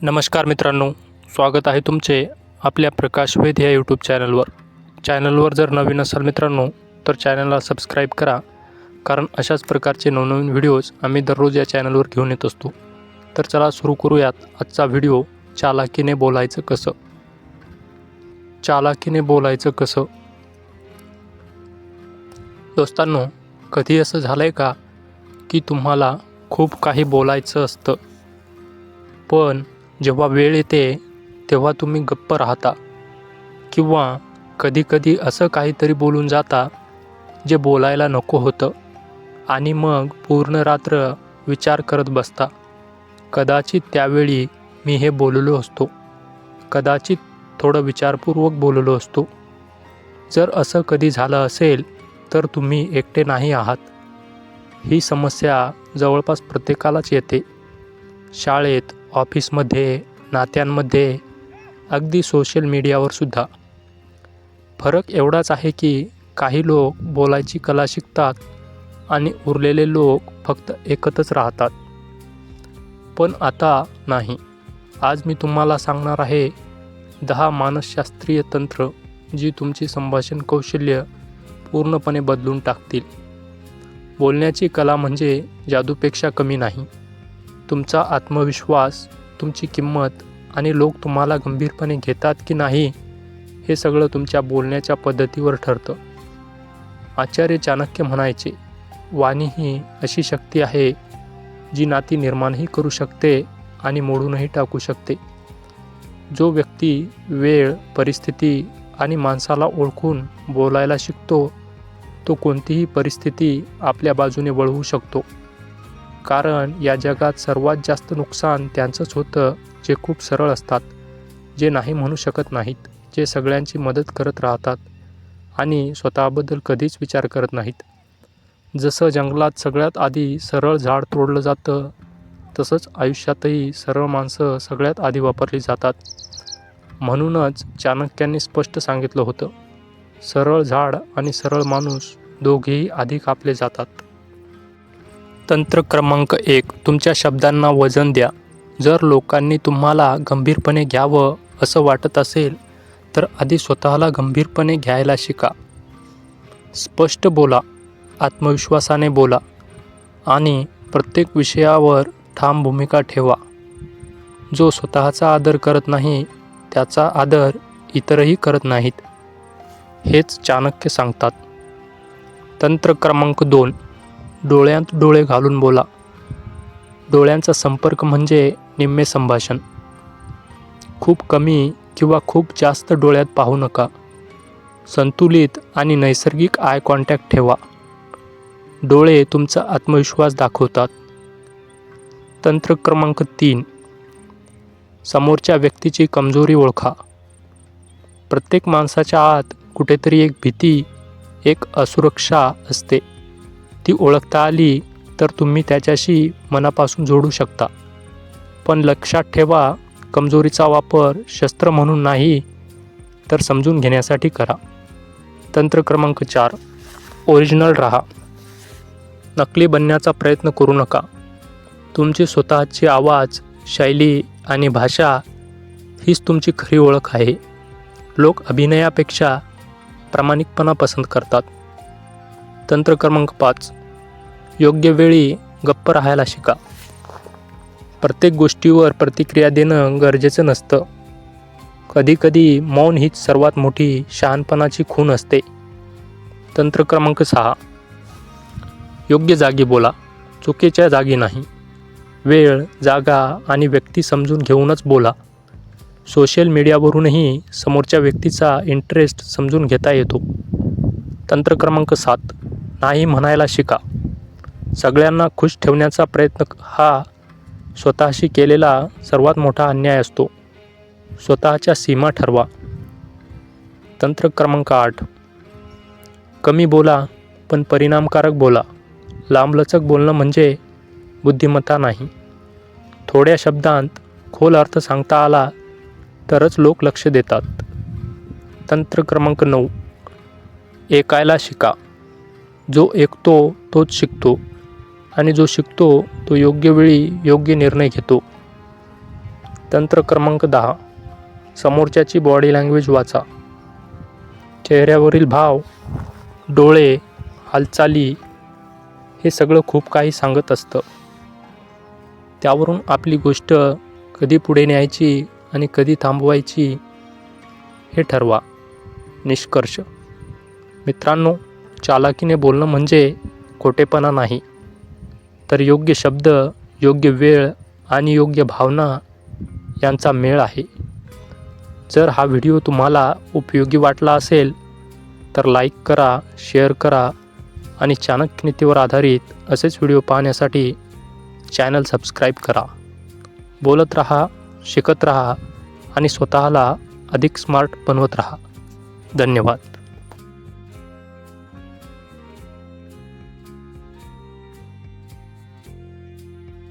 नमस्कार मित्रांनो, स्वागत आहे तुमचे आपल्या प्रकाश वेद या यूट्यूब चॅनलवर जर नवीन असाल मित्रांनो तर चॅनलला सबस्क्राईब करा, कारण अशाच प्रकारचे नवनवीन व्हिडिओज आम्ही दररोज या चॅनलवर घेऊन येत असतो. तर चला सुरू करूयात आजचा व्हिडिओ. चालाकीने बोलायचं कसं. चालाकीने बोलायचं कसं. दोस्तांनो, कधी असं झालं आहे का की तुम्हाला खूप काही बोलायचं असतं, पण जेव्हा वेळ येते तेव्हा तुम्ही गप्प राहता, किंवा कधीकधी असं काहीतरी बोलून जाता जे बोलायला नको होतं, आणि मग पूर्ण रात्र विचार करत बसता. कदाचित त्यावेळी मी हे बोललो असतो, कदाचित थोडं विचारपूर्वक बोललो असतो. जर असं कधी झालं असेल तर तुम्ही एकटे नाही आहात. ही समस्या जवळपास प्रत्येकालाच येते. शाळेत, ऑफिसमध्ये, नात्यांमध्ये, अगदी सोशल मीडियावर सुद्धा. फरक एवढाच आहे की काही लोक बोलायची कला शिकतात आणि उरलेले लोक फक्त ऐकतच राहतात. पण आता नाही. आज मी तुम्हाला सांगणार आहे 10 मानसशास्त्रीय तंत्र जी तुमची संभाषण कौशल्य पूर्णपणे बदलून टाकतील. बोलण्याची कला म्हणजे जादूपेक्षा कमी नाही. तुमचा आत्मविश्वास, तुमची किंमत आणि लोक तुम्हाला गंभीरपणे घेतात की नाही हे सगळं तुमच्या बोलण्याच्या पद्धतीवर ठरतं. आचार्य चाणक्य म्हणायचे, वाणी ही अशी शक्ती आहे जी नाती निर्माणही करू शकते आणि मोडूनही टाकू शकते. जो व्यक्ती वेळ, परिस्थिती आणि माणसाला ओळखून बोलायला शिकतो तो कोणतीही परिस्थिती आपल्या बाजूने वळवू शकतो. कारण या जगात सर्वात जास्त नुकसान त्यांचंच होतं जे खूप सरळ असतात, जे नाही म्हणू शकत नाहीत, जे सगळ्यांची मदत करत राहतात आणि स्वतःबद्दल कधीच विचार करत नाहीत. जसं जंगलात सगळ्यात आधी सरळ झाड तोडलं जातं, तसंच आयुष्यातही सरळ माणसं सगळ्यात आधी वापरली जातात. म्हणूनच चाणक्यांनी स्पष्ट सांगितलं होतं, सरळ झाड आणि सरळ माणूस दोघेही आधी कापले जातात. तंत्र क्रमांक 1. तुमच्या शब्दांना वजन द्या. जर लोकांनी तुम्हाला गंभीरपणे घ्यावं असं वाटत असेल तर आधी स्वतःला गंभीरपणे घ्यायला शिका. स्पष्ट बोला, आत्मविश्वासाने बोला आणि प्रत्येक विषयावर ठाम भूमिका ठेवा. जो स्वतःचा आदर करत नाही त्याचा आदर इतरही करत नाहीत, हेच चाणक्य सांगतात. तंत्र क्रमांक 2. डोळ्यात डोळे घालून बोला. डोळ्यांचा संपर्क म्हणजे निम्मे संभाषण. खूप कमी किंवा खूप जास्त डोळ्यात पाहू नका. संतुलित आणि नैसर्गिक आय कॉन्टॅक्ट ठेवा. डोळे तुमचा आत्मविश्वास दाखवतात. तंत्र क्रमांक 3. समोरच्या व्यक्तीची कमजोरी ओळखा. प्रत्येक माणसाच्या आत कुठेतरी एक भीती, एक असुरक्षा असते. ती ओळखता आली तर तुम्ही त्याच्याशी मनापासून जोडू शकता. पण लक्षात ठेवा, कमजोरीचा वापर शस्त्र म्हणून नाही तर समजून घेण्यासाठी करा. तंत्र क्रमांक 4. ओरिजिनल राहा. नकली बनण्याचा प्रयत्न करू नका. तुमची स्वतःची आवाज, शैली आणि भाषा हीच तुमची खरी ओळख आहे. लोक अभिनयापेक्षा प्रामाणिकपणा पसंत करतात. तंत्र क्रमांक 5. योग्य वेळी गप्प राहायला शिका. प्रत्येक गोष्टीवर प्रतिक्रिया देणं गरजेचं नसतं. कधीकधी मौन हीच सर्वात मोठी शहाणपणाची खूण असते. तंत्र क्रमांक 6. योग्य जागी बोला, चुकीच्या जागी नाही. वेळ, जागा आणि व्यक्ती समजून घेऊनच बोला. सोशल मीडियावरूनही समोरच्या व्यक्तीचा इंटरेस्ट समजून घेता येतो. तंत्र क्रमांक 7. नाही म्हणायला शिका. सगळ्यांना खुश ठेवण्याचा प्रयत्न हा स्वतःशी केलेला सर्वात मोठा अन्याय असतो. स्वतःच्या सीमा ठरवा. तंत्र क्रमांक 8. कमी बोला पण परिणामकारक बोला. लांबलचक बोलणं म्हणजे बुद्धिमत्ता नाही. थोड्या शब्दांत खोल अर्थ सांगता आला तरच लोक लक्ष देतात. तंत्र क्रमांक 9. ऐकायला शिका. जो ऐकतो तोच शिकतो, आणि जो शिकतो तो योग्य वेळी योग्य निर्णय घेतो. तंत्र क्रमांक 10. समोरच्याची बॉडी लँग्वेज वाचा. चेहऱ्यावरील भाव, डोळे, हालचाली हे सगळं खूप काही सांगत असतं. त्यावरून आपली गोष्ट कधी पुढे न्यायची आणि कधी थांबवायची हे ठरवा. निष्कर्ष. मित्रांनो, चालाकीने बोलणं म्हणजे खोटेपणा नाही, तर योग्य शब्द, योग्य वेळ आणि योग्य भावना यांचा मेळ आहे. जर हा व्हिडिओ तुम्हाला उपयोगी वाटला असेल तर लाईक करा, शेअर करा आणि चाणक्य नीतीवर आधारित असेच व्हिडिओ पाहण्यासाठी चॅनल सबस्क्राईब करा. बोलत रहा, शिकत रहा आणि स्वतःला अधिक स्मार्ट बनवत रहा. धन्यवाद.